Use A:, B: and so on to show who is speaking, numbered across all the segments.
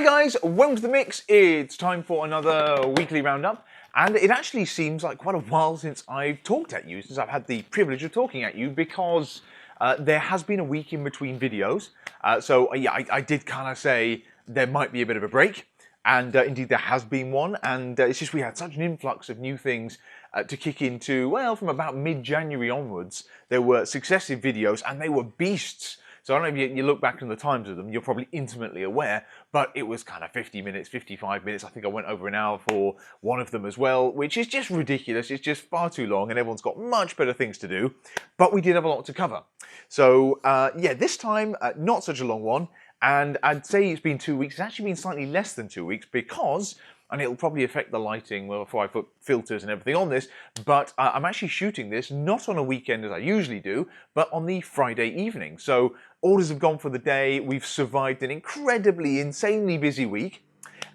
A: guys, welcome to the mix. It's time for another weekly roundup, and it actually seems like quite a while since I've talked at you, since I've had the privilege of talking at you, because there has been a week in between videos. So yeah, I did kind of say there might be a bit of a break, and indeed there has been one, and it's just we had such an influx of new things to kick into. Well, from about mid-January onwards, there were successive videos, and they were beasts. So I don't know if you look back on the times of them, you're probably intimately aware, but it was kind of 50 minutes, 55 minutes. I think I went over an hour for one of them as well, which is just ridiculous. It's just far too long and everyone's got much better things to do. But we did have a lot to cover. So yeah, this time, not such a long one. And I'd say it's been 2 weeks. It's actually been slightly less than 2 weeks because, and it'll probably affect the lighting before I put filters and everything on this, but I'm actually shooting this not on a weekend as I usually do, but on the Friday evening. So orders have gone for the day. We've survived an incredibly, insanely busy week.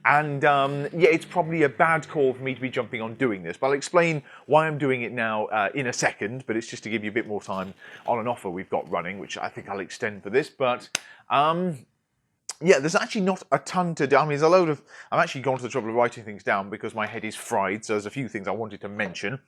A: And yeah, it's probably a bad call for me to be jumping on doing this, but I'll explain why I'm doing it now in a second, but it's just to give you a bit more time on an offer we've got running, which I think I'll extend for this, but yeah, there's actually not a ton to do. I mean, there's a load of... I've actually gone to the trouble of writing things down because my head is fried, so there's a few things I wanted to mention.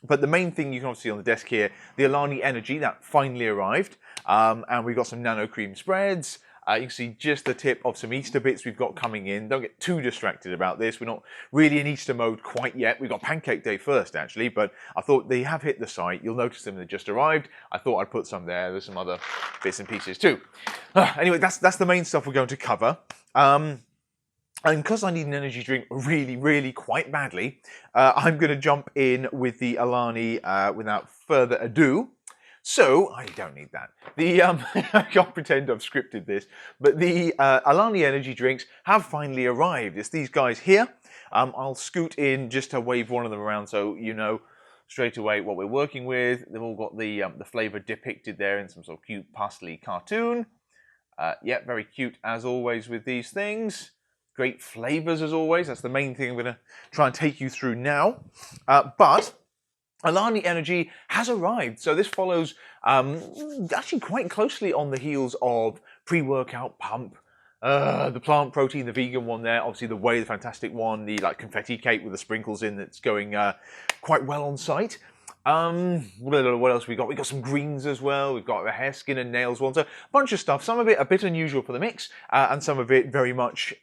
A: But the main thing you can see on the desk here, the Alani Energy, that finally arrived. And we've got some Nano Cream Spreads. You can see just the tip of some Easter bits we've got coming in. Don't get too distracted about this. We're not really in Easter mode quite yet. We've got Pancake Day first, actually, but I thought they have hit the site. You'll notice them, they just arrived. I thought I'd put some there. There's some other bits and pieces too. Anyway, that's the main stuff we're going to cover. And because I need an energy drink really quite badly, I'm going to jump in with the Alani without further ado. So, I don't need that. I can't pretend I've scripted this, but the Alani Energy Drinks have finally arrived. It's these guys here. I'll scoot in just to wave one of them around so you know straight away what we're working with. They've all got the flavour depicted there in some sort of cute pastely cartoon. Yeah, very cute as always with these things. Great flavours as always. That's the main thing I'm going to try and take you through now. But Alani Energy has arrived. So this follows actually quite closely on the heels of pre-workout pump, the plant protein, the vegan one there, obviously the whey, the fantastic one, the like confetti cake with the sprinkles in that's going quite well on site. What else we got? We got some greens as well. We've got a hair, skin and nails one. So a bunch of stuff. Some of it a bit unusual for the mix, and some of it very much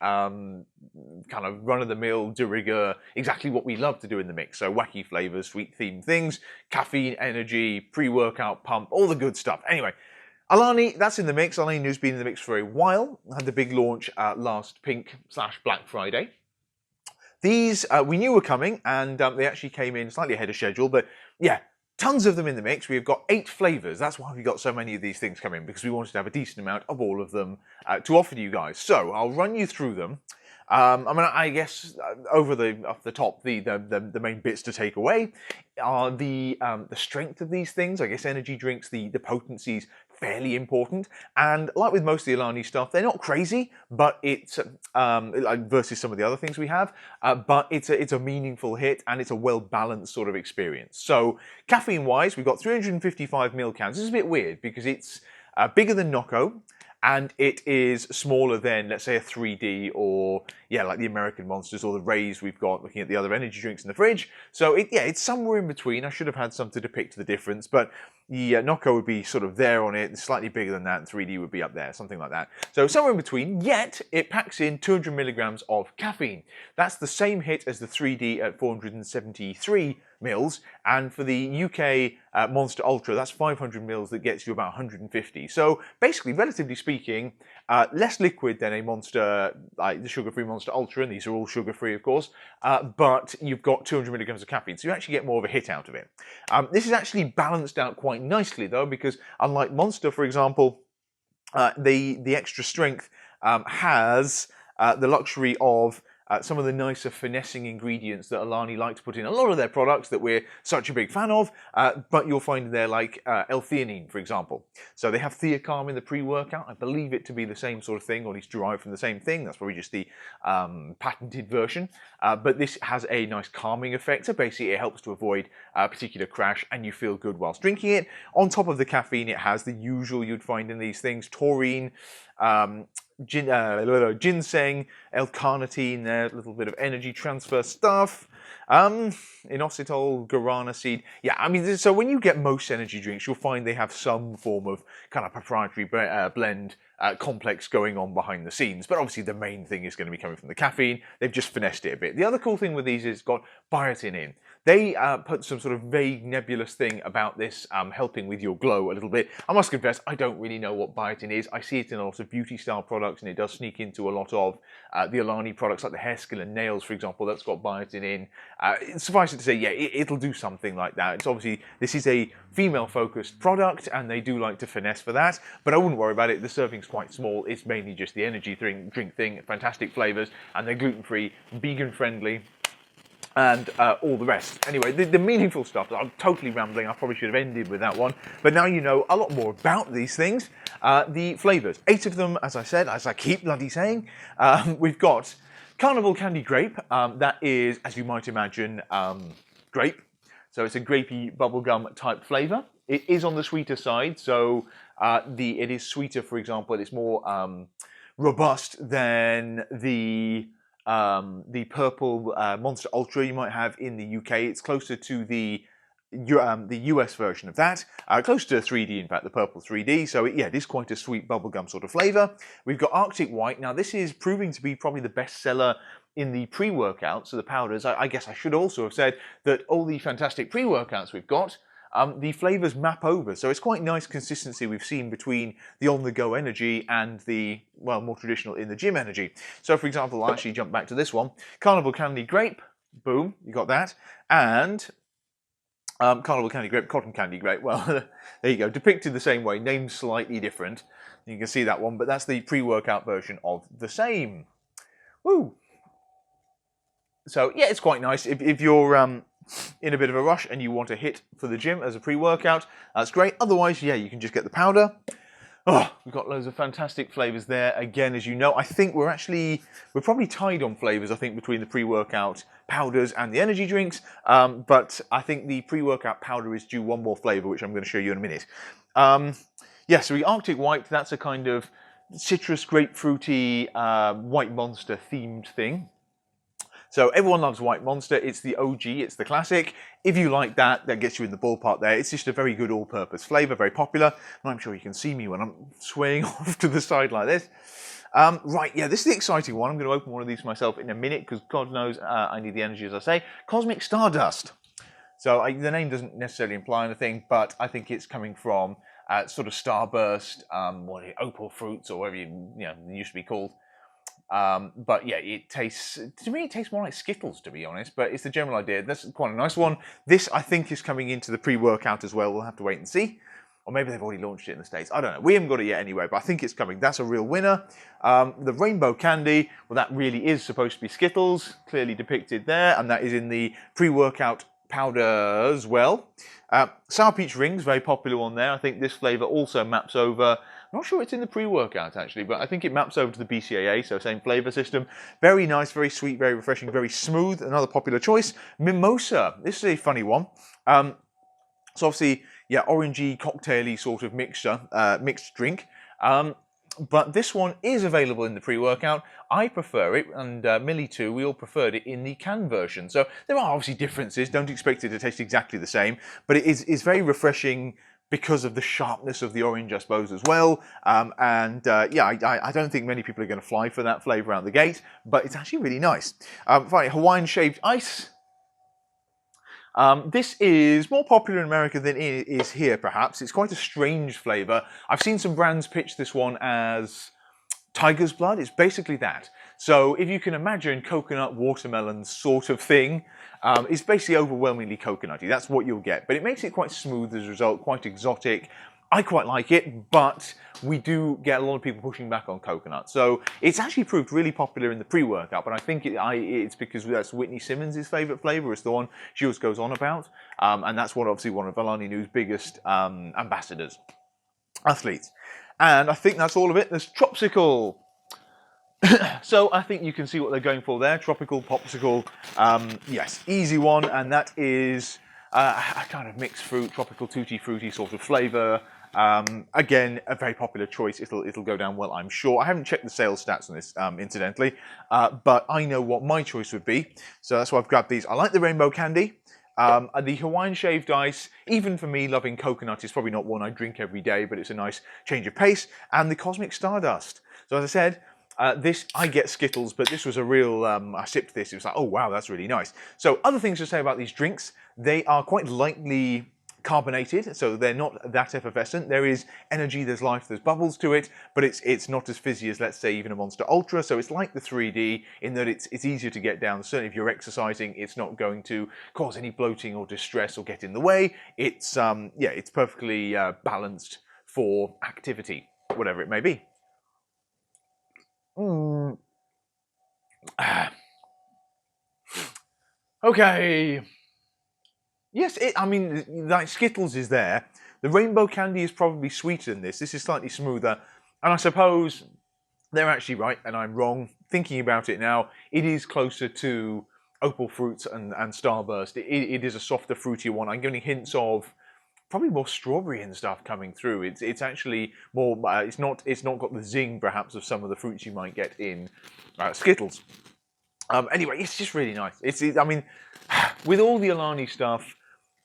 A: kind of run-of-the-mill, de rigueur, exactly what we love to do in the mix. So wacky flavours, sweet themed things, caffeine, energy, pre-workout pump, all the good stuff. Anyway, Alani, that's in the mix. Alani Nu's been in the mix for a while. Had the big launch last Pink/Black Friday. These we knew were coming, and they actually came in slightly ahead of schedule, but yeah, tons of them in the mix. We've got 8 flavours. That's why we got so many of these things coming, because we wanted to have a decent amount of all of them to offer to you guys. So I'll run you through them. I mean, I guess off the top, the main bits to take away are the strength of these things. I guess energy drinks, the potency's fairly important, and like with most of the Alani stuff, they're not crazy, but it's like versus some of the other things we have, but it's a meaningful hit and it's a well balanced sort of experience. So caffeine wise, we've got 355 ml cans. This is a bit weird because it's bigger than Nocco. And it is smaller than, let's say, a 3D or, yeah, like the American Monsters or the Rays we've got looking at the other energy drinks in the fridge. So, yeah, it's somewhere in between. I should have had some to depict the difference, but yeah, Nocco would be sort of there on it, slightly bigger than that, and 3D would be up there, something like that. So somewhere in between, yet it packs in 200 milligrams of caffeine. That's the same hit as the 3D at 473 mils, and for the UK Monster Ultra, that's 500 mils that gets you about 150. So basically, relatively speaking, less liquid than a Monster, like the sugar-free Monster Ultra, and these are all sugar-free, of course, but you've got 200 milligrams of caffeine, so you actually get more of a hit out of it. This is actually balanced out quite nicely, though, because unlike Monster, for example, the extra strength has the luxury of some of the nicer finessing ingredients that Alani like to put in a lot of their products that we're such a big fan of, but you'll find there like L-theanine, for example. So they have Theocarm in the pre-workout. I believe it to be the same sort of thing, or at least derived from the same thing. That's probably just the patented version. But this has a nice calming effect. So basically it helps to avoid a particular crash and you feel good whilst drinking it. On top of the caffeine, it has the usual you'd find in these things, taurine, ginseng, L-carnitine, there, a little bit of energy transfer stuff. Inositol, guarana seed. Yeah, I mean, so when you get most energy drinks, you'll find they have some form of kind of proprietary blend complex going on behind the scenes. But obviously the main thing is going to be coming from the caffeine. They've just finessed it a bit. The other cool thing with these is it's got biotin in. They put some sort of vague nebulous thing about this helping with your glow a little bit. I must confess, I don't really know what biotin is. I see it in a lot of beauty style products, and it does sneak into a lot of the Alani products, like the hair, skin and nails, for example, that's got biotin in. Suffice it to say, yeah, it'll do something like that. It's obviously, this is a female-focused product, and they do like to finesse for that, but I wouldn't worry about it. The serving's quite small. It's mainly just the energy drink thing, fantastic flavours, and they're gluten-free, vegan-friendly, and all the rest. Anyway, the meaningful stuff, I'm totally rambling, I probably should have ended with that one, but now you know a lot more about these things. The flavours, 8 of them, as I said, as I keep bloody saying. We've got Carnival Candy Grape, that is, as you might imagine, grape, so it's a grapey bubblegum type flavour. It is on the sweeter side, so it is sweeter, for example, it's more robust than the purple Monster Ultra you might have in the UK. It's closer to the US version of that, close to 3D, in fact, the purple 3D. So yeah, it is quite a sweet bubblegum sort of flavour. We've got Arctic White. Now this is proving to be probably the best seller in the pre-workouts, so the powders. I guess I should also have said that all the fantastic pre-workouts we've got, the flavours map over, so it's quite nice consistency we've seen between the on-the-go energy and the, well, more traditional in-the-gym energy. So for example, I'll actually jump back to this one. Carnival Candy Grape, boom, you got that. And Carnival Candy Grape, Cotton Candy Grape, well, there you go, depicted the same way, named slightly different. You can see that one, but that's the pre-workout version of the same. Woo! So yeah, it's quite nice. If you're in a bit of a rush and you want to hit for the gym as a pre-workout, that's great. Otherwise, yeah, you can just get the powder. Oh, we've got loads of fantastic flavours there. Again, as you know, I think we're probably tied on flavours, I think, between the pre-workout powders and the energy drinks. But I think the pre-workout powder is due one more flavour, which I'm going to show you in a minute. Yeah, so the Arctic White, that's a kind of citrus, grapefruity, White Monster themed thing. So everyone loves White Monster. It's the OG, it's the classic. If you like that, that gets you in the ballpark there. It's just a very good all-purpose flavour, very popular. And I'm sure you can see me when I'm swaying off to the side like this. Right, yeah, this is the exciting one. I'm going to open one of these myself in a minute because God knows I need the energy, as I say. Cosmic Stardust. So the name doesn't necessarily imply anything, but I think it's coming from sort of Starburst, Opal Fruits, or whatever it used to be called. But yeah, to me, it tastes more like Skittles, to be honest, but it's the general idea. That's quite a nice one. This, I think, is coming into the pre-workout as well. We'll have to wait and see. Or maybe they've already launched it in the States. I don't know. We haven't got it yet anyway, but I think it's coming. That's a real winner. The Rainbow Candy, well, that really is supposed to be Skittles, clearly depicted there, and that is in the pre-workout powder as well. Sour Peach Rings, very popular one there. I think this flavour also maps over. I'm not sure it's in the pre-workout actually, but I think it maps over to the BCAA, so same flavour system. Very nice, very sweet, very refreshing, very smooth. Another popular choice. Mimosa. This is a funny one. So obviously, yeah, orangey, cocktaily sort of mixed drink. But this one is available in the pre-workout. I prefer it, and Millie too, we all preferred it in the can version. So there are obviously differences. Don't expect it to taste exactly the same, but it is very refreshing because of the sharpness of the orange, I suppose, as well. Yeah, I don't think many people are going to fly for that flavour out the gate, but it's actually really nice. Finally, Hawaiian Shaved Ice. This is more popular in America than it is here, perhaps. It's quite a strange flavour. I've seen some brands pitch this one as tiger's blood. It's basically that. So if you can imagine coconut watermelon sort of thing, it's basically overwhelmingly coconutty. That's what you'll get. But it makes it quite smooth as a result, quite exotic. I quite like it, but we do get a lot of people pushing back on coconut. So it's actually proved really popular in the pre-workout, but I think it's because that's Whitney Simmons' favourite flavour. It's the one she always goes on about. And that's obviously one of Alani Nu's biggest ambassadors, athletes. And I think that's all of it. There's Tropsicle. So I think you can see what they're going for there. Tropical Popsicle. Yes, easy one. And that is a kind of mixed fruit, tropical tutti fruity sort of flavour. Again, a very popular choice. It'll go down well, I'm sure. I haven't checked the sales stats on this, incidentally, but I know what my choice would be. So that's why I've grabbed these. I like the rainbow candy. The Hawaiian shaved ice, even for me loving coconut, is probably not one I drink every day, but it's a nice change of pace. And the Cosmic Stardust. So as I said, this, I get Skittles, but this was a real, I sipped this, it was like, oh wow, that's really nice. So other things to say about these drinks, they are quite lightly carbonated, so they're not that effervescent. There is energy, there's life, there's bubbles to it, but it's not as fizzy as, let's say, even a Monster Ultra. So it's like the 3D in that it's easier to get down. Certainly if you're exercising, it's not going to cause any bloating or distress or get in the way. It's yeah, it's perfectly balanced for activity, whatever it may be. Okay. Yes, I mean, like Skittles is there. The rainbow candy is probably sweeter than this. This is slightly smoother. And I suppose they're actually right and I'm wrong. Thinking about it now, it is closer to Opal Fruits and Starburst. It is a softer, fruitier one. I'm getting hints of probably more strawberry and stuff coming through. It's actually more. It's not got the zing perhaps of some of the fruits you might get in Skittles. Anyway, it's just really nice. I mean, with all the Alani stuff,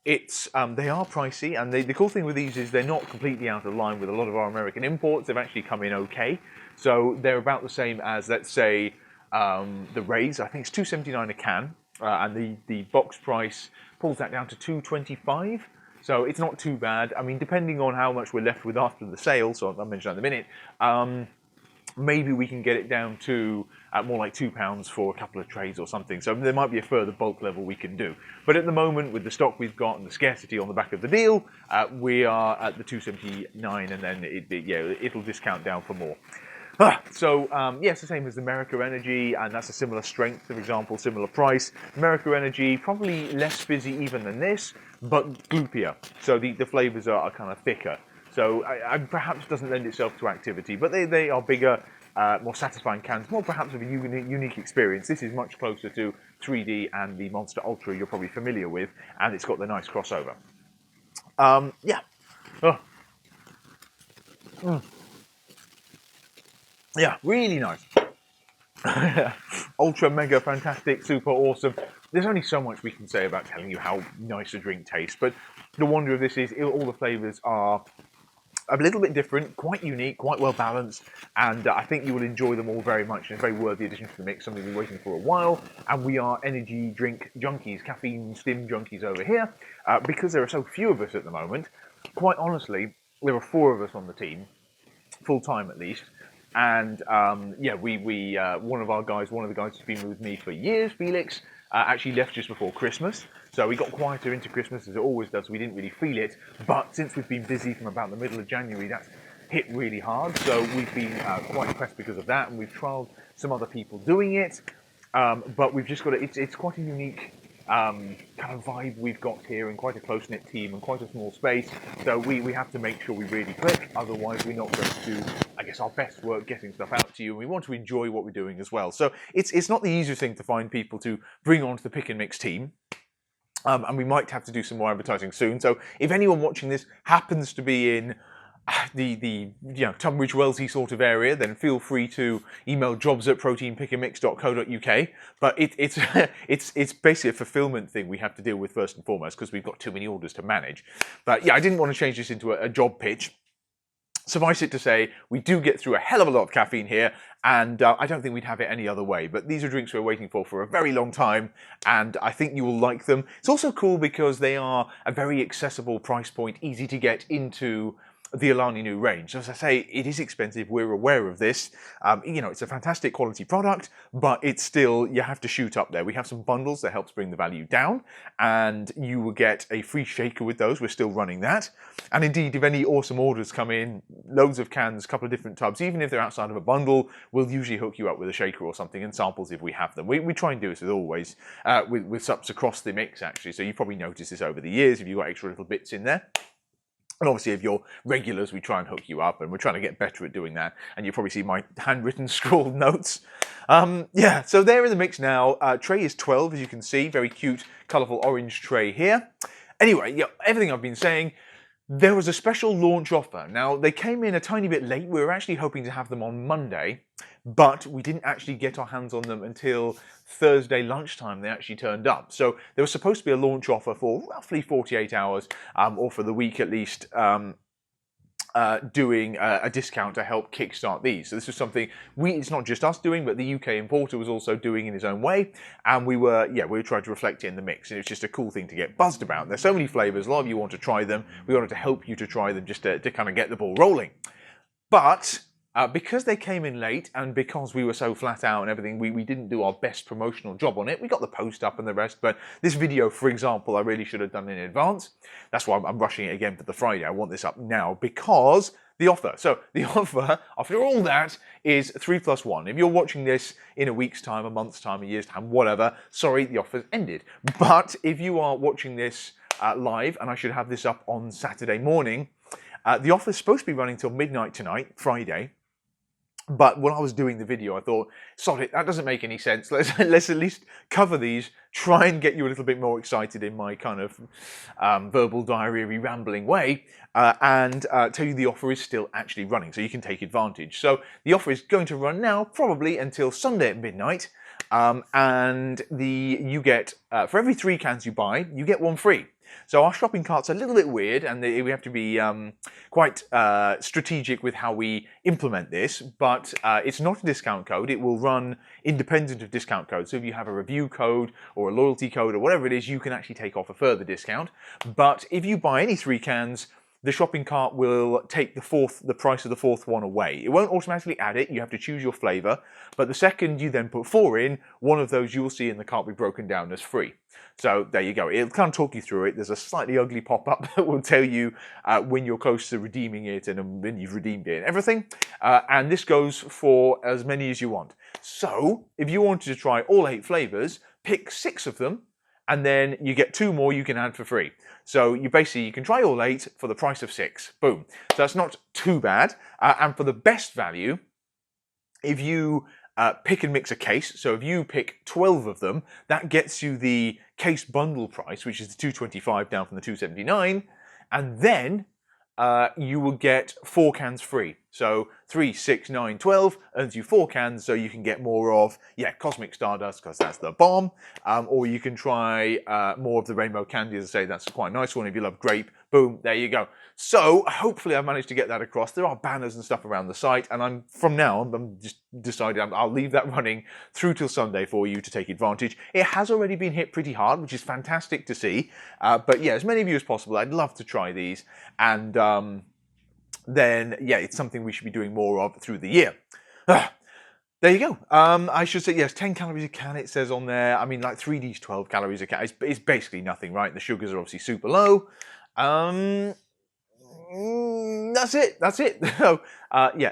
A: they are pricey, and the cool thing with these is they're not completely out of line with a lot of our American imports. They've actually come in okay, so they're about the same as, let's say, the Rays. I think it's $2.79 a can, and the box price pulls that down to $2.25. So it's not too bad. I mean, depending on how much we're left with after the sale, so I'll mention that in a minute. Maybe we can get it down to more like £2 for a couple of trays or something. So there might be a further bulk level we can do. But at the moment, with the stock we've got and the scarcity on the back of the deal, we are at the $2.79, and then it'll discount down for more. So it's the same as America Energy, and that's a similar strength, for example, similar price. America Energy, probably less fizzy even than this, but gloopier. So the flavours are kind of thicker. So perhaps doesn't lend itself to activity, but they are bigger, more satisfying cans, more perhaps of a unique experience. This is much closer to 3D and the Monster Ultra you're probably familiar with, and it's got the nice crossover. Yeah. Oh. Yeah, really nice. Ultra, mega, fantastic, super awesome. There's only so much we can say about telling you how nice a drink tastes, but the wonder of this is all the flavours are a little bit different, quite unique, quite well balanced, and I think you will enjoy them all very much. And a very worthy addition to the mix, something we've been waiting for a while, and we are energy drink junkies, caffeine stim junkies over here, because there are so few of us at the moment. Quite honestly, there are 4 of us on the team, full-time at least, and one of the guys who's been with me for years, Felix, actually left just before Christmas. So we got quieter into Christmas, as it always does. We didn't really feel it. But since we've been busy from about the middle of January, that's hit really hard. So we've been quite impressed because of that. And we've trialled some other people doing it. But we've just got it's quite a unique kind of vibe we've got here, and quite a close-knit team and quite a small space. So we have to make sure we really click. Otherwise, we're not going to do, I guess, our best work getting stuff out to you. And we want to enjoy what we're doing as well. So it's not the easiest thing to find people to bring onto the Pick and Mix team. And we might have to do some more advertising soon. So if anyone watching this happens to be in the Tunbridge Wellesley sort of area, then feel free to email jobs@proteinpickandmix.co.uk. But it's basically a fulfillment thing we have to deal with first and foremost, because we've got too many orders to manage. But yeah, I didn't want to change this into a job pitch. Suffice it to say, we do get through a hell of a lot of caffeine here, and I don't think we'd have it any other way. But these are drinks we're waiting for a very long time, and I think you will like them. It's also cool because they are a very accessible price point, easy to get into the Alani Nu range. As I say, it is expensive. We're aware of this. It's a fantastic quality product, but it's still, you have to shoot up there. We have some bundles that helps bring the value down, and you will get a free shaker with those. We're still running that. And indeed, if any awesome orders come in, loads of cans, a couple of different tubs, even if they're outside of a bundle, we'll usually hook you up with a shaker or something and samples if we have them. We try and do this as always, with subs across the mix, actually. So you've probably noticed this over the years if you've got extra little bits in there. And obviously, if you're regulars, we try and hook you up, and we're trying to get better at doing that. And you'll probably see my handwritten scrawled notes. So they're in the mix now. Tray is 12, as you can see. Very cute, colourful orange tray here. Anyway, everything I've been saying, There was a special launch offer. Now, they came in a tiny bit late. We were actually hoping to have them on Monday, but we didn't actually get our hands on them until Thursday lunchtime. They actually turned up. So there was supposed to be a launch offer for roughly 48 hours, or for the week at least, doing a discount to help kickstart these. So this was something it's not just us doing, but the UK importer was also doing in his own way. And we were trying to reflect it in the mix. And it's just a cool thing to get buzzed about. There's so many flavors. A lot of you want to try them. We wanted to help you to try them just to kind of get the ball rolling. But because they came in late and because we were so flat out and everything, we didn't do our best promotional job on it. We got the post up and the rest, but this video, for example, I really should have done in advance. That's why I'm rushing it again for the Friday. I want this up now because the offer. So the offer, after all that, is 3+1. If you're watching this in a week's time, a month's time, a year's time, whatever, sorry, the offer's ended. But if you are watching this live, and I should have this up on Saturday morning, the offer is supposed to be running till midnight tonight, Friday. But when I was doing the video, I thought, sod it, that doesn't make any sense. Let's at least cover these, try and get you a little bit more excited in my kind of verbal diary rambling way, and tell you the offer is still actually running, so you can take advantage. So the offer is going to run now, probably until Sunday at midnight, and you get, for every 3 cans you buy, you get 1 free. So our shopping cart's a little bit weird, and we have to be quite strategic with how we implement this, but it's not a discount code. It will run independent of discount code. So if you have a review code or a loyalty code or whatever it is, you can actually take off a further discount. But if you buy any 3 cans, the shopping cart will take the price of the 4th one away. It won't automatically add it, you have to choose your flavour, but the second you then put 4 in, one of those you will see in the cart be broken down as free. So there you go, it'll kind of talk you through it. There's a slightly ugly pop-up that will tell you when you're close to redeeming it and when you've redeemed it and everything. And this goes for as many as you want. So if you wanted to try all 8 flavours, pick 6 of them, and then you get 2 more you can add for free. So you can try all 8 for the price of 6. Boom. So that's not too bad. And for the best value, if you pick and mix a case, so if you pick 12 of them, that gets you the case bundle price, which is the $2.25 down from the $2.79, and then you will get 4 cans free. So 3, 6, 9, 12 earns you 4 cans, so you can get more of, Cosmic Stardust, because that's the bomb. Or you can try more of the Rainbow Candy, as I say, that's quite a nice one. If you love grape, boom, there you go. So hopefully I've managed to get that across. There are banners and stuff around the site, and I'm just decided I'll leave that running through till Sunday for you to take advantage. It has already been hit pretty hard, which is fantastic to see. But yeah, as many of you as possible, I'd love to try these. And then, it's something we should be doing more of through the year. There you go. I should say, yes, 10 calories a can, it says on there. I mean, like 3D's 12 calories a can. It's basically nothing, right? The sugars are obviously super low. That's it. So,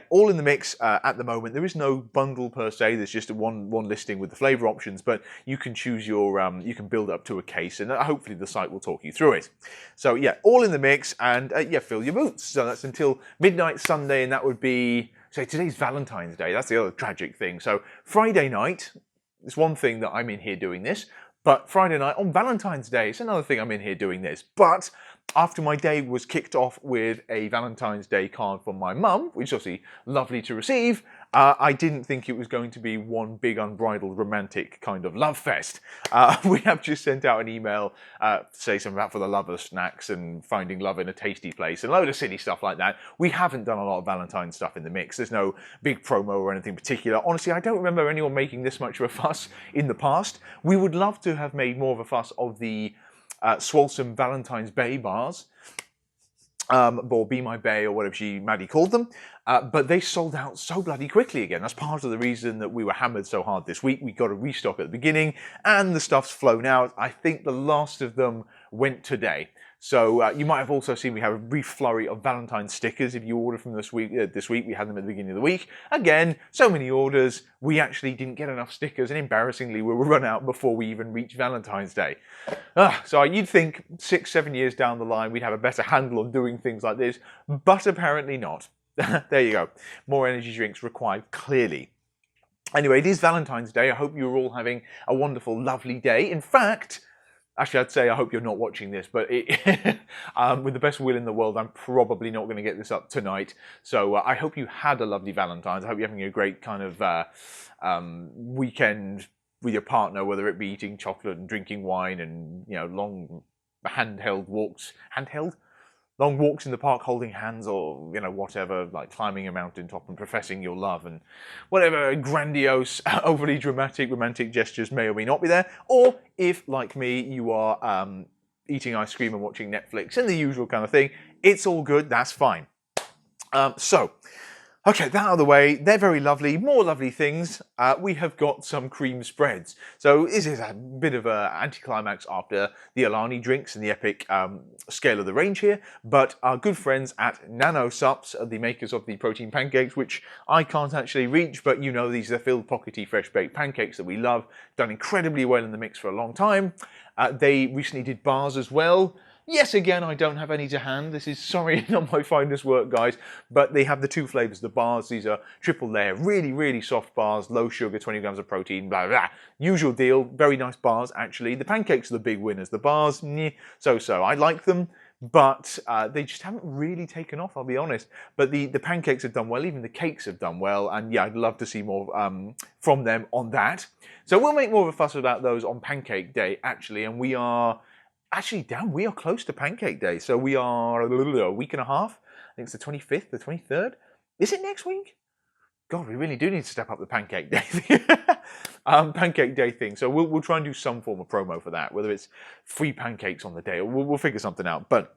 A: all in the mix at the moment. There is no bundle per se. There's just one listing with the flavour options, but you can choose your, you can build up to a case, and hopefully the site will talk you through it. So all in the mix, and fill your boots. So that's until midnight Sunday, and that would be, so today's Valentine's Day. That's the other tragic thing. So Friday night, it's one thing that I'm in here doing this, but Friday night on Valentine's Day, it's another thing I'm in here doing this. But after my day was kicked off with a Valentine's Day card from my mum, which is obviously lovely to receive, I didn't think it was going to be one big unbridled romantic kind of love fest. We have just sent out an email, say something about for the love of snacks and finding love in a tasty place and a load of silly stuff like that. We haven't done a lot of Valentine's stuff in the mix. There's no big promo or anything particular. Honestly, I don't remember anyone making this much of a fuss in the past. We would love to have made more of a fuss of the Swolesome Valentine's Bay bars, or Be My Bay, or whatever Maddie called them, but they sold out so bloody quickly again. That's part of the reason that we were hammered so hard this week. We got a restock at the beginning, and the stuff's flown out. I think the last of them went today. So you might have also seen we have a brief flurry of Valentine's stickers. If you order from this week, we had them at the beginning of the week. Again, so many orders, we actually didn't get enough stickers, and embarrassingly, we were run out before we even reached Valentine's Day. So you'd think 6, 7 years down the line, we'd have a better handle on doing things like this, but apparently not. There you go. More energy drinks required, clearly. Anyway, it is Valentine's Day. I hope you're all having a wonderful, lovely day. In fact, Actually, I'd say I hope you're not watching this, but with the best will in the world, I'm probably not going to get this up tonight. So I hope you had a lovely Valentine's. I hope you're having a great kind of weekend with your partner, whether it be eating chocolate and drinking wine and, you know, long handheld walks. Handheld? Long walks in the park holding hands, or, you know, whatever, like climbing a mountaintop and professing your love, and whatever grandiose, overly dramatic, romantic gestures may or may not be there. Or if, like me, you are eating ice cream and watching Netflix and the usual kind of thing, it's all good, that's fine. Okay, that out of the way, they're very lovely. More lovely things, we have got some cream spreads. So this is a bit of an anticlimax after the Alani drinks and the epic scale of the range here, but our good friends at Nano Sups, the makers of the protein pancakes, which I can't actually reach, but you know, these are filled pockety fresh baked pancakes that we love, done incredibly well in the mix for a long time. They recently did bars as well. Yes, again, I don't have any to hand. This is, sorry, not my finest work, guys. But they have the two flavours, the bars. These are triple layer, really, really soft bars, low sugar, 20 grams of protein, blah, blah, blah. Usual deal, very nice bars, actually. The pancakes are the big winners. The bars, so-so. I like them, but they just haven't really taken off, I'll be honest. But the pancakes have done well, even the cakes have done well. And yeah, I'd love to see more from them on that. So we'll make more of a fuss about those on Pancake Day, actually. And we are... Actually, damn, we are close to Pancake Day. So we are a week and a half. I think it's the 25th, the 23rd. Is it next week? God, we really do need to step up the Pancake Day thing. Pancake Day thing. So we'll try and do some form of promo for that, whether it's free pancakes on the day, or we'll figure something out. But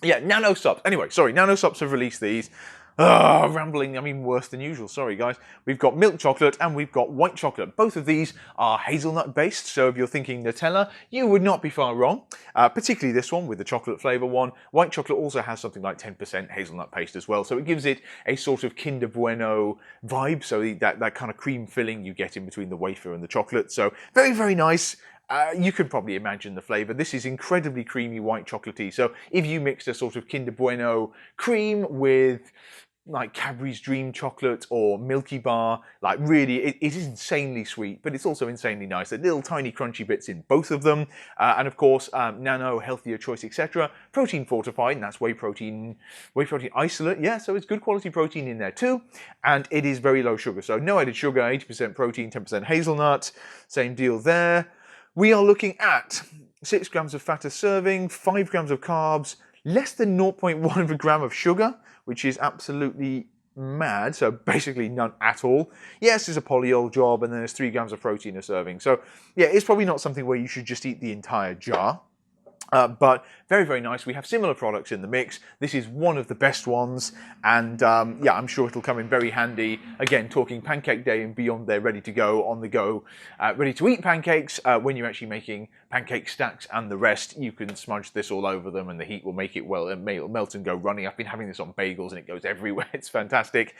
A: yeah, Nano Sups. Anyway, sorry, Nano Sups have released these. Rambling, I mean worse than usual, sorry guys. We've got milk chocolate and we've got white chocolate. Both of these are hazelnut based, so if you're thinking Nutella, you would not be far wrong. Particularly this one with the chocolate flavour one. White chocolate also has something like 10% hazelnut paste as well, so it gives it a sort of Kinder Bueno vibe, so that kind of cream filling you get in between the wafer and the chocolate. So very, very nice. You could probably imagine the flavour. This is incredibly creamy white chocolatey. So if you mixed a sort of Kinder Bueno cream with like Cadbury's Dream Chocolate or Milky Bar, like really, it is insanely sweet, but it's also insanely nice. The little tiny crunchy bits in both of them. And of course, Nano, healthier choice, etc. Protein fortified, and that's whey protein isolate. Yeah, so it's good quality protein in there too. And it is very low sugar. So no added sugar, 80% protein, 10% hazelnut. Same deal there. We are looking at 6 grams of fat a serving, 5 grams of carbs, less than 0.1 of a gram of sugar, which is absolutely mad, so basically none at all. Yes, there's a polyol job, and then there's 3 grams of protein a serving. So yeah, it's probably not something where you should just eat the entire jar. But very, very nice. We have similar products in the mix. This is one of the best ones, and yeah, I'm sure it'll come in very handy. Again, talking Pancake Day and beyond, they're ready to go, on the go, ready to eat pancakes. When you're actually making pancake stacks and the rest, you can smudge this all over them, and the heat will make it melt and go runny. I've been having this on bagels, and it goes everywhere. It's fantastic.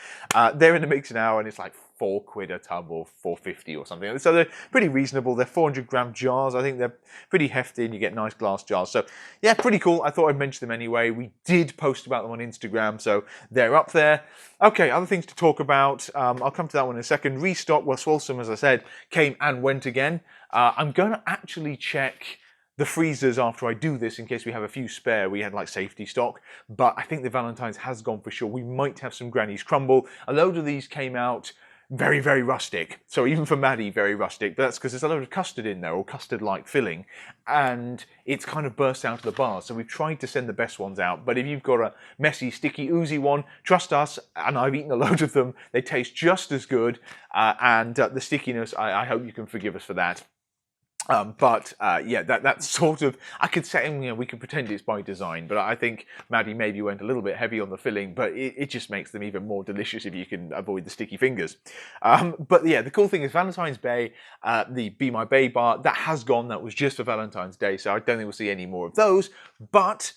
A: They're in the mix now, and it's like £4 a tub or £4.50 or something. So they're pretty reasonable. They're 400-gram jars. I think they're pretty hefty, and you get nice glass jars. So yeah, pretty cool. I thought I'd mention them anyway. We did post about them on Instagram, so they're up there. Okay, other things to talk about. I'll come to that one in a second. Restock, well, Swolesome, as I said, came and went again. I'm going to actually check the freezers after I do this in case we have a few spare. We had like safety stock, but I think the Valentine's has gone for sure. We might have some Granny's Crumble. A load of these came out very, very rustic. So even for Maddie, very rustic. But that's because there's a load of custard in there, or custard-like filling, and it's kind of burst out of the bars. So we've tried to send the best ones out. But if you've got a messy, sticky, oozy one, trust us, and I've eaten a load of them, they taste just as good. And the stickiness, I hope you can forgive us for that. Yeah, that's sort of, I could say, you know, we could pretend it's by design, but I think Maddie maybe went a little bit heavy on the filling, but it just makes them even more delicious if you can avoid the sticky fingers. But yeah, the cool thing is Valentine's Day, the Be My Bae bar, that has gone. That was just for Valentine's Day, so I don't think we'll see any more of those. But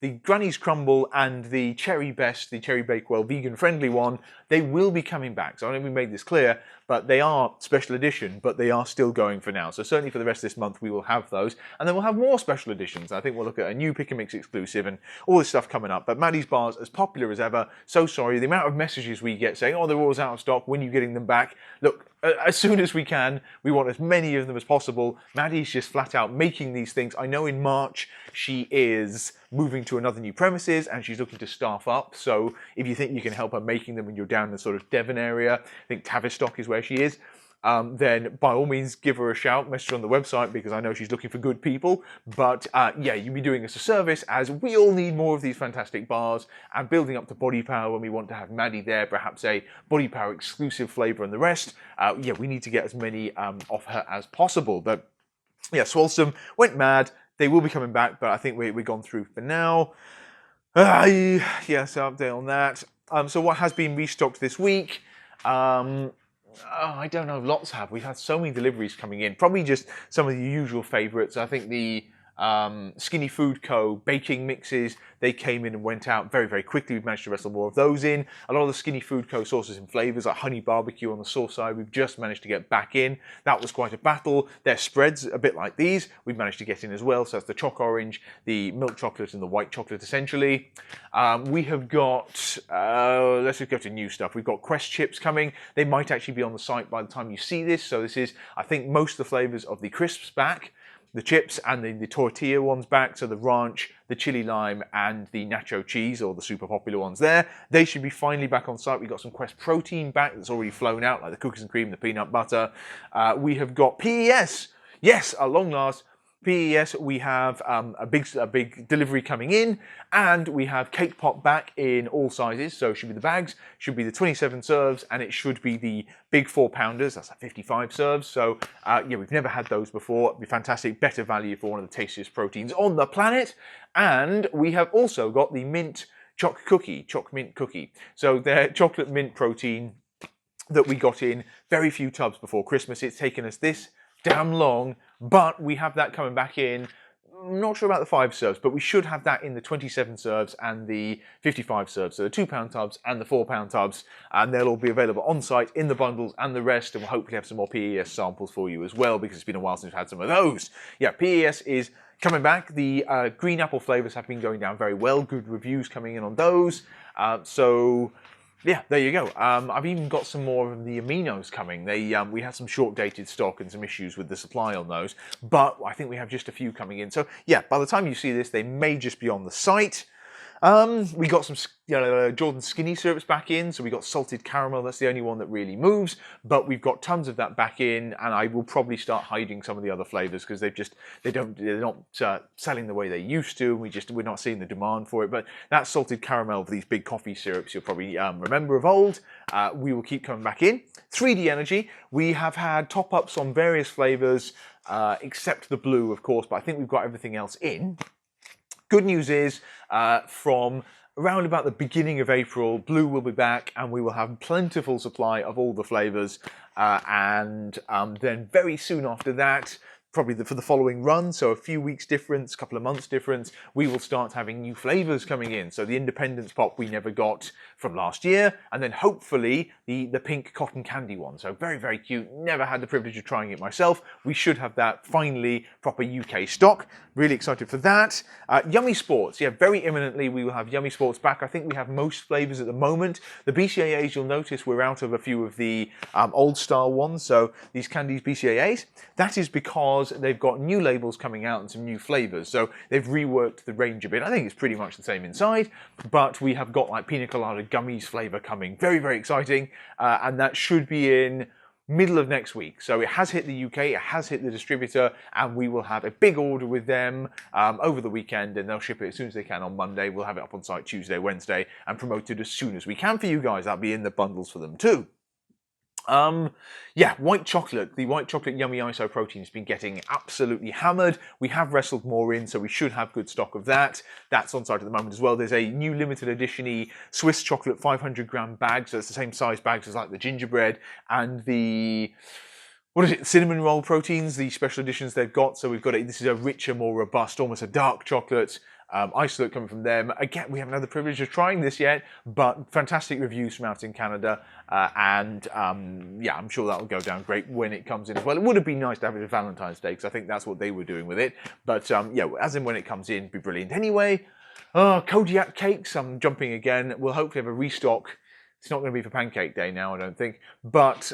A: the Granny's Crumble and the Cherry Best, the Cherry Bakewell vegan-friendly one, they will be coming back. So I know we made this clear, but they are special edition, but they are still going for now. So certainly for the rest of this month, we will have those. And then we'll have more special editions. I think we'll look at a new Pick and Mix exclusive and all this stuff coming up. But Maddie's Bar's as popular as ever. So sorry, the amount of messages we get saying, oh, they're always out of stock, when are you getting them back? Look, as soon as we can. We want as many of them as possible. Maddie's just flat out making these things. I know in March she is moving to another new premises and she's looking to staff up. So if you think you can help her making them when you're down in the sort of Devon area, I think Tavistock is where she is, then by all means give her a shout, message her on the website, because I know she's looking for good people. But yeah, you'll be doing us a service, as we all need more of these fantastic bars, and building up to BodyPower when we want to have Maddie there, perhaps a BodyPower exclusive flavour and the rest. Yeah, we need to get as many off her as possible. But yeah, Swolesome went mad. They will be coming back, but I think we're gone through for now. Yeah, so update on that. So what has been restocked this week? I don't know, lots have. We've had so many deliveries coming in. Probably just some of the usual favourites. I think the Skinny Food Co. baking mixes, they came in and went out very, very quickly. We've managed to wrestle more of those in. A lot of the Skinny Food Co. sauces and flavours, like honey barbecue on the sauce side, we've just managed to get back in. That was quite a battle. Their spreads, a bit like these, we've managed to get in as well. So that's the choc orange, the milk chocolate, and the white chocolate, essentially. We have got, let's just go to new stuff. We've got Quest chips coming. They might actually be on the site by the time you see this. So this is, I think, most of the flavours of the crisps back, the chips and the tortilla ones back, so the ranch, the chili lime, and the nacho cheese, or the super popular ones there. They should be finally back on site. We've got some Quest protein back that's already flown out, like the cookies and cream, the peanut butter. We have got PES. Yes, at long last, PES, we have a big delivery coming in, and we have Cake Pop back in all sizes. So it should be the bags, should be the 27 serves, and it should be the big 4-pounders. That's like 55 serves. So yeah, we've never had those before. It'd be fantastic, better value for one of the tastiest proteins on the planet. And we have also got the mint choc mint cookie. So they're chocolate mint protein that we got in very few tubs before Christmas. It's taken us this damn long, but we have that coming back in. I'm not sure about the 5 serves, but we should have that in the 27 serves and the 55 serves. So the 2-pound tubs and the 4-pound tubs, and they'll all be available on site in the bundles and the rest, and we'll hopefully have some more PES samples for you as well, because it's been a while since we've had some of those. Yeah, PES is coming back. The green apple flavours have been going down very well. Good reviews coming in on those. So yeah, there you go. I've even got some more of the aminos coming. We had some short-dated stock and some issues with the supply on those, but I think we have just a few coming in. So yeah, by the time you see this, they may just be on the site. We got some Jordan Skinny syrups back in, so we got salted caramel. That's the only one that really moves, but we've got tons of that back in, and I will probably start hiding some of the other flavors because they're not selling the way they used to. We're not seeing the demand for it. But that salted caramel of these big coffee syrups, you'll probably remember of old. We will keep coming back in. 3D Energy, we have had top-ups on various flavors, except the blue, of course, but I think we've got everything else in. Good news is, from around about the beginning of April, Blue will be back, and we will have plentiful supply of all the flavours. And then very soon after that, probably for the following run, so a few weeks difference, a couple of months difference, we will start having new flavours coming in. So the Independence Pop we never got from last year, and then hopefully the pink cotton candy one. So very, very cute. Never had the privilege of trying it myself. We should have that finally proper UK stock. Really excited for that. Yummy Sports, yeah, very imminently we will have Yummy Sports back. I think we have most flavours at the moment. The BCAAs, you'll notice we're out of a few of the old style ones, so these Candies BCAAs. That is because they've got new labels coming out and some new flavours, so they've reworked the range a bit. I think it's pretty much the same inside, but we have got like Pina Colada Gummies flavour coming. Very, very exciting, and that should be in middle of next week. So it has hit the UK, it has hit the distributor, and we will have a big order with them over the weekend, and they'll ship it as soon as they can on Monday. We'll have it up on site Tuesday, Wednesday, and promoted as soon as we can for you guys. That'll be in the bundles for them too. Yeah, white chocolate. The white chocolate yummy iso protein has been getting absolutely hammered. We have wrestled more in, so we should have good stock of that. That's on site at the moment as well. There's a new limited edition-y Swiss chocolate 500-gram bag, so it's the same size bags as like the gingerbread and the, what is it, cinnamon roll proteins, the special editions they've got. So we've got this is a richer, more robust, almost a dark chocolate. Isolate coming from them. Again, we haven't had the privilege of trying this yet, but fantastic reviews from out in Canada, and yeah, I'm sure that'll go down great when it comes in as well. It would have been nice to have it at Valentine's Day, because I think that's what they were doing with it, but yeah, as in when it comes in, it'd be brilliant. Anyway, Kodiak cakes, I'm jumping again. We'll hopefully have a restock. It's not going to be for Pancake Day now, I don't think, but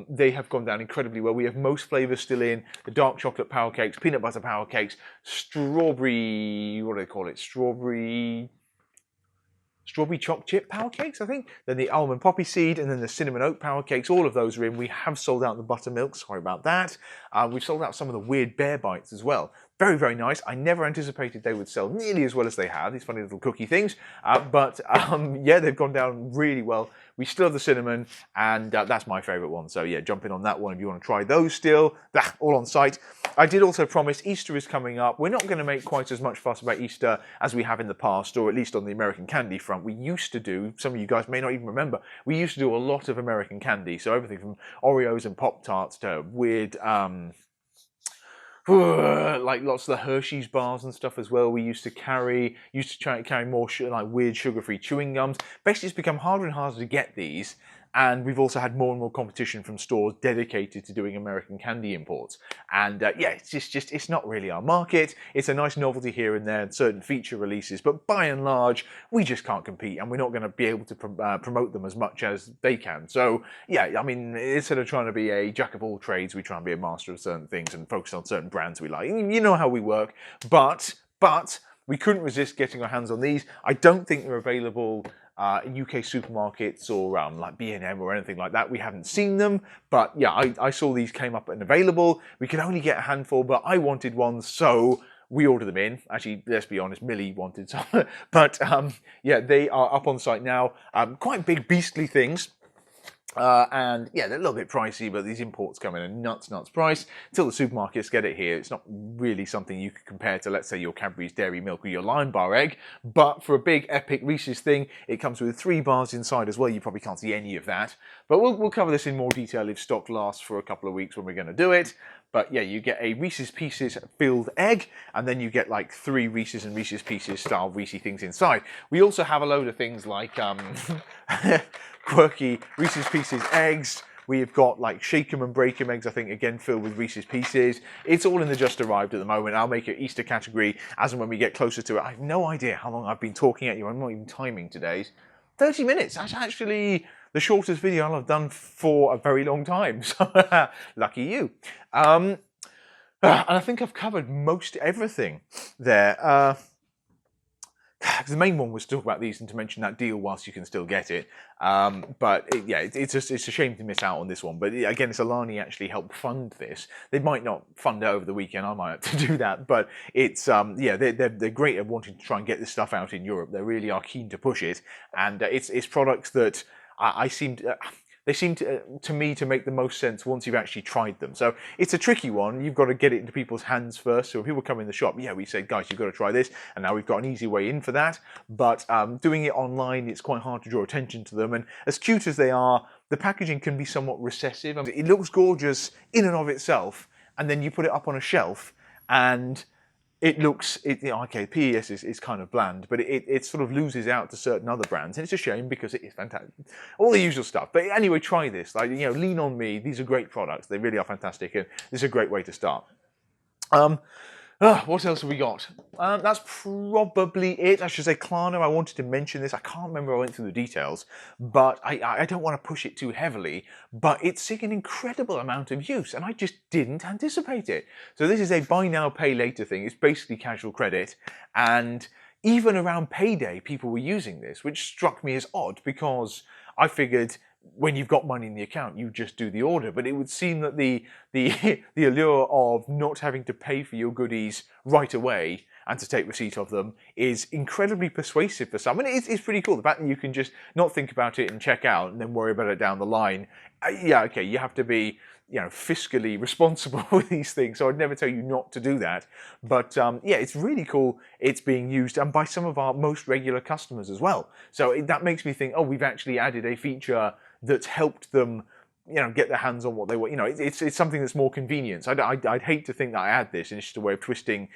A: they have gone down incredibly well. We have most flavours still in: the dark chocolate power cakes, peanut butter power cakes, strawberry, what do they call it? Strawberry choc chip power cakes, I think. Then the almond poppy seed, and then the cinnamon oat power cakes. All of those are in. We have sold out the buttermilk. Sorry about that. We've sold out some of the weird bear bites as well. Very, very nice. I never anticipated they would sell nearly as well as they have, these funny little cookie things. But yeah, they've gone down really well. We still have the cinnamon, and that's my favourite one. So yeah, jump in on that one if you want to try those still. All on site. I did also promise Easter is coming up. We're not going to make quite as much fuss about Easter as we have in the past, or at least on the American candy front. We used to do, some of you guys may not even remember, we used to do a lot of American candy. So everything from Oreos and Pop-Tarts to weird... like lots of the Hershey's bars and stuff as well. We used to try to carry more like weird sugar-free chewing gums. Basically, it's become harder and harder to get these, and we've also had more and more competition from stores dedicated to doing American candy imports. And yeah, it's not really our market. It's a nice novelty here and there and certain feature releases, but by and large, we just can't compete, and we're not going to be able to promote them as much as they can. So yeah, I mean, instead of trying to be a jack of all trades, we try and be a master of certain things and focus on certain brands we like. You know how we work, but we couldn't resist getting our hands on these. I don't think they're available in UK supermarkets or like B&M or anything like that. We haven't seen them, but yeah, I saw these came up and available. We could only get a handful, but I wanted one, so we ordered them in. Actually, let's be honest, Millie wanted some. But yeah, they are up on site now. Quite big, beastly things. And yeah, they're a little bit pricey, but these imports come in a nuts price. Until the supermarkets get it here, it's not really something you could compare to, let's say, your Cadbury's Dairy Milk or your Lion Bar egg. But for a big epic Reese's thing, it comes with 3 bars inside as well. You probably can't see any of that. But we'll cover this in more detail if stock lasts for a couple of weeks when we're going to do it. But yeah, you get a Reese's Pieces filled egg, and then you get like 3 Reese's and Reese's Pieces style Reese things inside. We also have a load of things like quirky Reese's Pieces eggs. We've got like shake 'em and break 'em eggs, I think, again filled with Reese's Pieces. It's all in the just arrived at the moment. I'll make it Easter category as and when we get closer to it. I have no idea how long I've been talking at you. I'm not even timing today's. 30 minutes. That's actually the shortest video I'll have done for a very long time. So lucky you. And I think I've covered most everything there. The main one was to talk about these and to mention that deal whilst you can still get it. But it's a shame to miss out on this one. But again, it's Alani actually helped fund this. They might not fund it over the weekend. I might have to do that. But it's yeah, they're great at wanting to try and get this stuff out in Europe. They really are keen to push it, and it's products that they seem to me to make the most sense once you've actually tried them. So it's a tricky one. You've got to get it into people's hands first. So if people come in the shop, yeah, we say, guys, you've got to try this. And now we've got an easy way in for that. But doing it online, it's quite hard to draw attention to them. And as cute as they are, the packaging can be somewhat recessive. I mean, it looks gorgeous in and of itself. And then you put it up on a shelf and it looks, okay, PES is kind of bland, but it sort of loses out to certain other brands, and it's a shame because it is fantastic. All the usual stuff. But anyway, try this. Like, lean on me. These are great products. They really are fantastic, and this is a great way to start. What else have we got? That's probably it. I should say Klarna. I wanted to mention this. I can't remember if I went through the details, but I don't want to push it too heavily, but it's seeing an incredible amount of use, and I just didn't anticipate it. So this is a buy now, pay later thing. It's basically casual credit, and even around payday, people were using this, which struck me as odd because I figured when you've got money in the account, you just do the order. But it would seem that the allure of not having to pay for your goodies right away and to take receipt of them is incredibly persuasive for some. And it's pretty cool. The fact that you can just not think about it and check out and then worry about it down the line. Yeah, okay, you have to be fiscally responsible with these things. So I'd never tell you not to do that. But yeah, it's really cool. It's being used and by some of our most regular customers as well. So that makes me think, oh, we've actually added a feature that's helped them, get their hands on what they want. It's something that's more convenient. I'd hate to think that I add this and it's just a way of twisting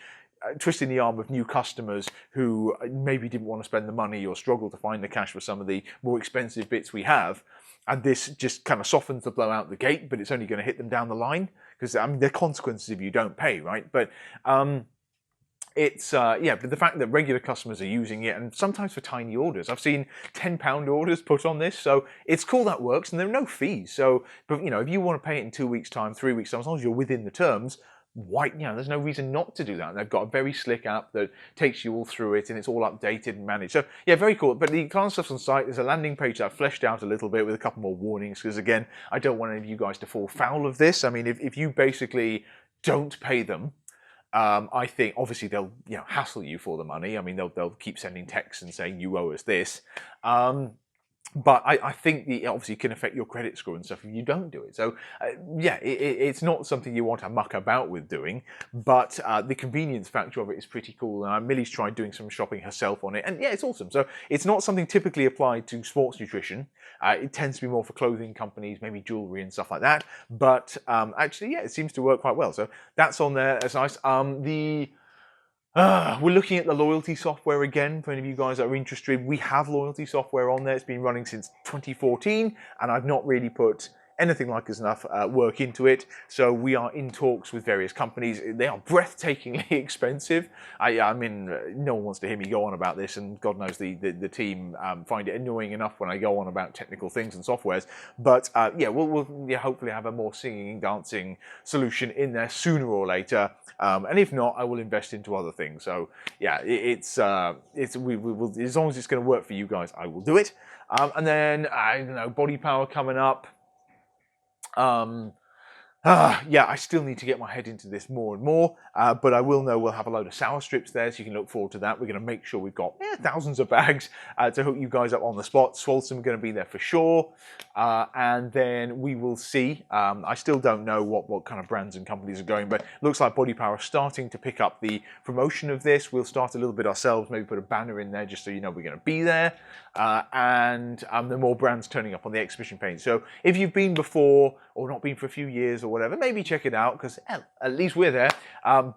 A: the arm of new customers who maybe didn't want to spend the money or struggle to find the cash for some of the more expensive bits we have. And this just kind of softens the blow out the gate, but it's only going to hit them down the line because there are consequences if you don't pay, right? But it's, yeah, but the fact that regular customers are using it, and sometimes for tiny orders. I've seen £10 orders put on this, so it's cool that works, and there are no fees. So, but you know, if you want to pay it in 2 weeks' time, 3 weeks' time, as long as you're within the terms, why, you know, there's no reason not to do that. And they've got a very slick app that takes you all through it, and it's all updated and managed. So yeah, very cool. But the Klarna stuff's on site. There's a landing page that I've fleshed out a little bit with a couple more warnings, because again, I don't want any of you guys to fall foul of this. I mean, if you basically don't pay them, I think obviously they'll, you know, hassle you for the money. I mean, they'll keep sending texts and saying you owe us this. But I think obviously it can affect your credit score and stuff if you don't do it. So yeah, it's not something you want to muck about with doing, but the convenience factor of it is pretty cool. And Millie's tried doing some shopping herself on it, and yeah, it's awesome. So it's not something typically applied to sports nutrition. It tends to be more for clothing companies, maybe jewelry and stuff like that. But actually, yeah, it seems to work quite well. So that's on there. That's nice. We're looking at the loyalty software again. For any of you guys that are interested, we have loyalty software on there. It's been running since 2014, and I've not really put anything like as enough work into it. So we are in talks with various companies. They are breathtakingly expensive. I mean, no one wants to hear me go on about this, and God knows the team find it annoying enough when I go on about technical things and softwares. But yeah, we'll hopefully have a more singing, dancing solution in there sooner or later. And if not, I will invest into other things. So yeah, we will, as long as it's going to work for you guys, I will do it. And then I don't know, BodyPower coming up. Yeah, I still need to get my head into this more and more, but I will know we'll have a load of sour strips there, so you can look forward to that. We're going to make sure we've got thousands of bags to hook you guys up on the spot. Swolesome are going to be there for sure, and then we will see. I still don't know what kind of brands and companies are going, but it looks like BodyPower are starting to pick up the promotion of this. We'll start a little bit ourselves, maybe put a banner in there just so you know we're going to be there, and there are more brands turning up on the exhibition page. So if you've been before or not been for a few years or whatever, maybe check it out, because at least we're there.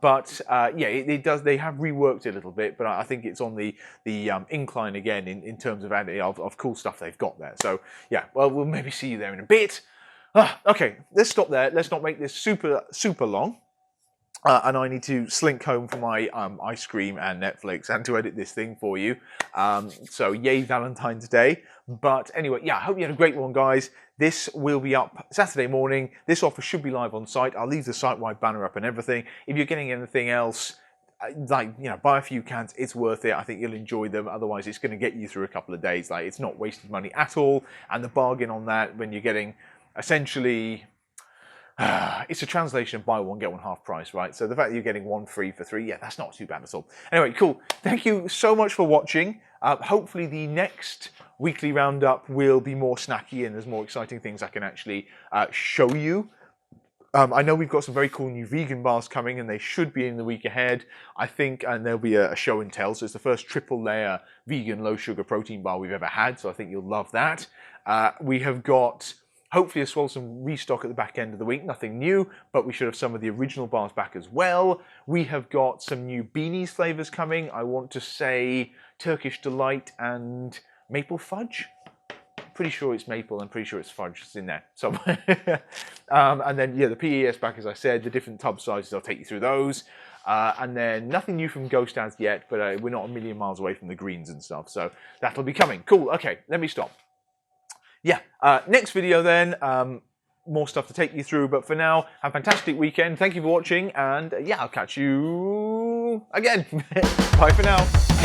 A: But yeah, it does. They have reworked it a little bit, but I think it's on the incline again in terms of cool stuff they've got there. So yeah, well, we'll maybe see you there in a bit. Okay, let's stop there. Let's not make this super long. And I need to slink home for my ice cream and Netflix and to edit this thing for you. So yay Valentine's Day. But anyway, yeah, I hope you had a great one, guys. This will be up Saturday morning. This offer should be live on site. I'll leave the site-wide banner up and everything. If you're getting anything else, like, you know, buy a few cans, it's worth it. I think you'll enjoy them. Otherwise, it's going to get you through a couple of days. Like, it's not wasted money at all. And the bargain on that, when you're getting essentially... it's a translation of buy one, get one half price, right? So the fact that you're getting one free for three, yeah, that's not too bad at all. Anyway, cool. Thank you so much for watching. Hopefully the next weekly roundup will be more snacky and there's more exciting things I can actually show you. I know we've got some very cool new vegan bars coming, and they should be in the week ahead, I think, and there'll be a show and tell. So it's the first triple layer vegan low sugar protein bar we've ever had, so I think you'll love that. We have got... hopefully a Swolesome restock at the back end of the week, nothing new, but we should have some of the original bars back as well. We have got some new beanies flavours coming. I want to say Turkish Delight and Maple Fudge. Pretty sure it's maple, I'm pretty sure it's fudge. It's in there somewhere. And then, yeah, the PES back, as I said, the different tub sizes, I'll take you through those. And then nothing new from Ghost as yet, but we're not a million miles away from the greens and stuff, so that'll be coming. Cool, okay, let me stop. Yeah, next video then, more stuff to take you through, but for now, have a fantastic weekend. Thank you for watching, and yeah, I'll catch you again. Bye for now.